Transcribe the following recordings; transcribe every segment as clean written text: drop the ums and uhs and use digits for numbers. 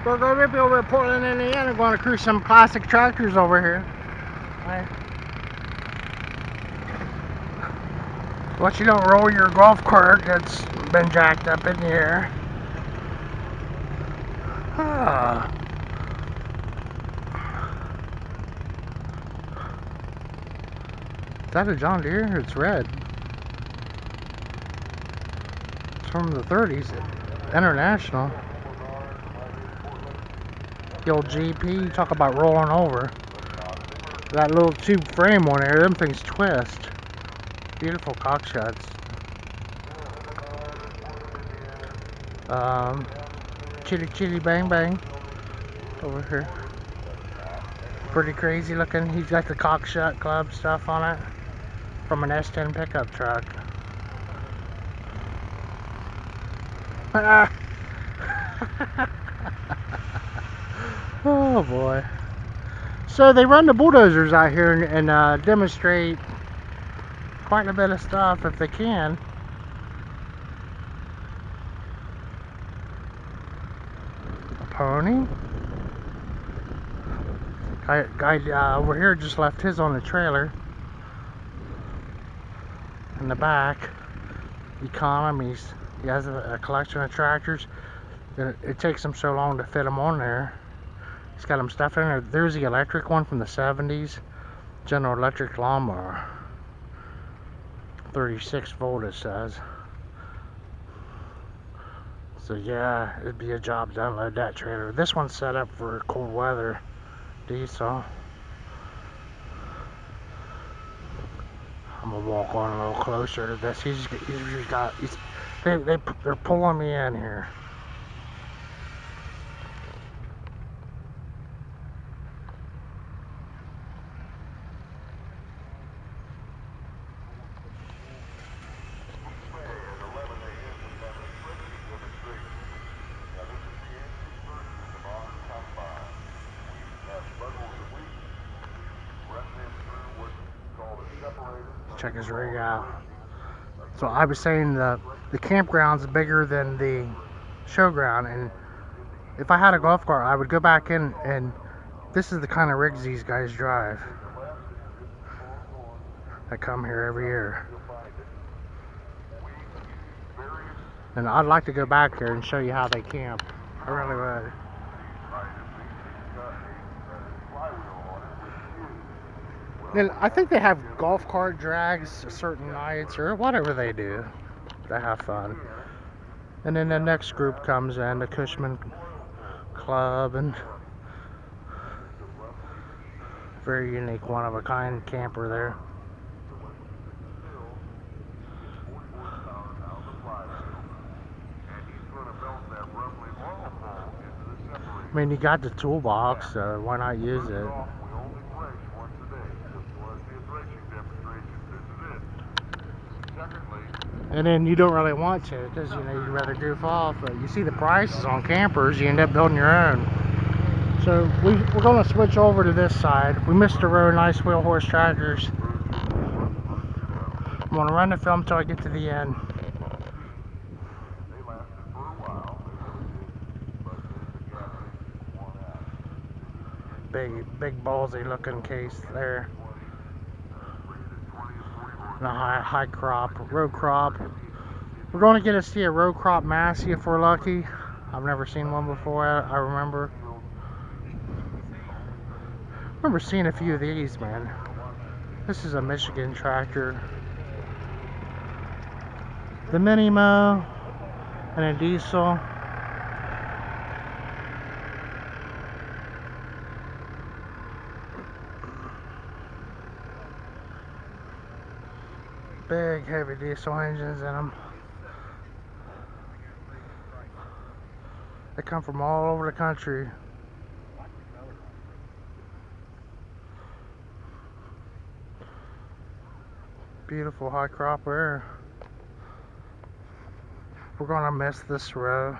Burger Rippy over at Portland, Indiana, going to cruise some classic tractors over here. But you don't roll your golf cart that's been jacked up in the air. Ah. Is that a John Deere? It's red. It's from the 30s. International. The old GP, talk about rolling over. That little tube frame on there, them things twist. Beautiful cockshots. Chitty Chitty Bang Bang over here. Pretty crazy looking. He's got the cockshot club stuff on it from an S10 pickup truck. Oh boy. So they run the bulldozers out here and demonstrate quite a bit of stuff if they can. A pony. Guy over here just left his on the trailer. In the back, economies. He has a collection of tractors. It takes him so long to fit them on there. He's got them stuffed in there. There's the electric one from the 70s. General Electric lawnmower. 36 volt it says. So yeah, it'd be a job to unload that trailer. This one's set up for cold weather. Diesel. I'm gonna walk on a little closer to this. They're pulling me in here. Check his rig out. So I was saying the campground's bigger than the showground, and if I had a golf cart, I would go back in, and this is the kind of rigs these guys drive. I come here every year. And I'd like to go back there and show you how they camp. I really would. Then I think they have golf cart drags certain nights or whatever they do to have fun. And then the next group comes in, the Cushman Club, and very unique, one of a kind camper there. I mean, you got the toolbox, so why not use it? And then you don't really want to, because you'd rather goof off. But you see the prices on campers, you end up building your own. So we're going to switch over to this side. We missed a row of nice wheel horse tractors. I'm going to run the film until I get to the end. Big ballsy looking case there. And a high crop, row crop. We're going to get to see a row crop Massey if we're lucky. I've never seen one before, I remember. Seeing a few of these, man. This is a Michigan tractor. The mini mow and a diesel. Big heavy diesel engines in them. They come from all over the country. Beautiful high crop air. We're gonna miss this row.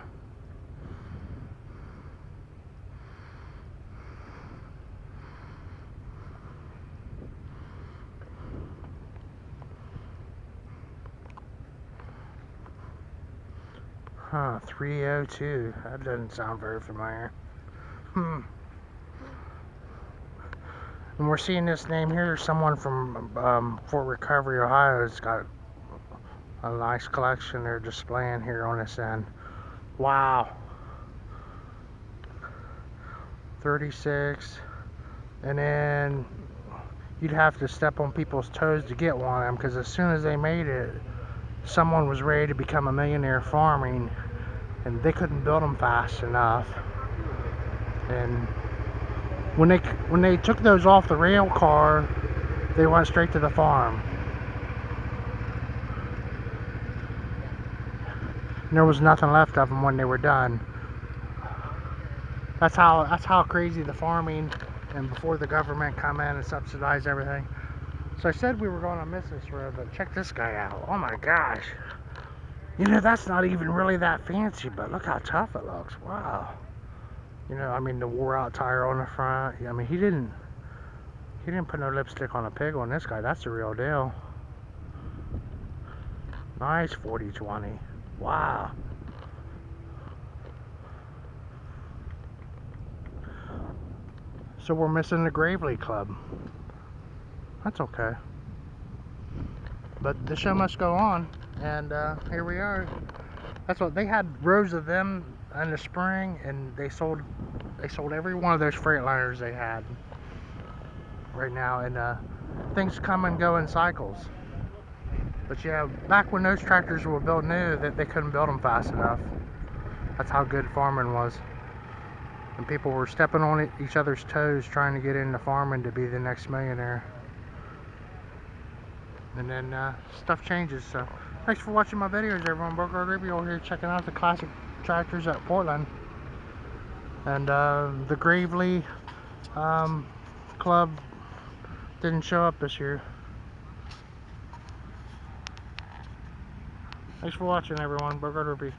Huh, 302. That doesn't sound very familiar. And we're seeing this name here, someone from Fort Recovery, Ohio. Has got a nice collection they're displaying here on this end. Wow. 36. And then you'd have to step on people's toes to get one of them, because as soon as they made it, someone was ready to become a millionaire farming, and they couldn't build them fast enough. And when they took those off the rail car, they went straight to the farm. And there was nothing left of them when they were done. That's how crazy the farming, and before the government come in and subsidize everything. So I said we were going to miss this road, but check this guy out. Oh my gosh. You know, that's not even really that fancy, but look how tough it looks. Wow. You know, I mean, the wore out tire on the front. I mean, he didn't put no lipstick on a pig on this guy. That's the real deal. Nice 40-20. Wow. So we're missing the Gravely Club. That's okay. But the show must go on, and here we are. That's what they had, rows of them in the spring, and they sold every one of those Freightliners they had right now, and things come and go in cycles. But yeah, back when those tractors were built new, that they couldn't build them fast enough. That's how good farming was. And people were stepping on each other's toes trying to get into farming to be the next millionaire. And then stuff changes. So thanks for watching my videos, everyone. Bogart Rippy over here checking out the classic tractors at Portland. And the Gravely Club didn't show up this year. Thanks for watching, everyone. Bogart Rippy.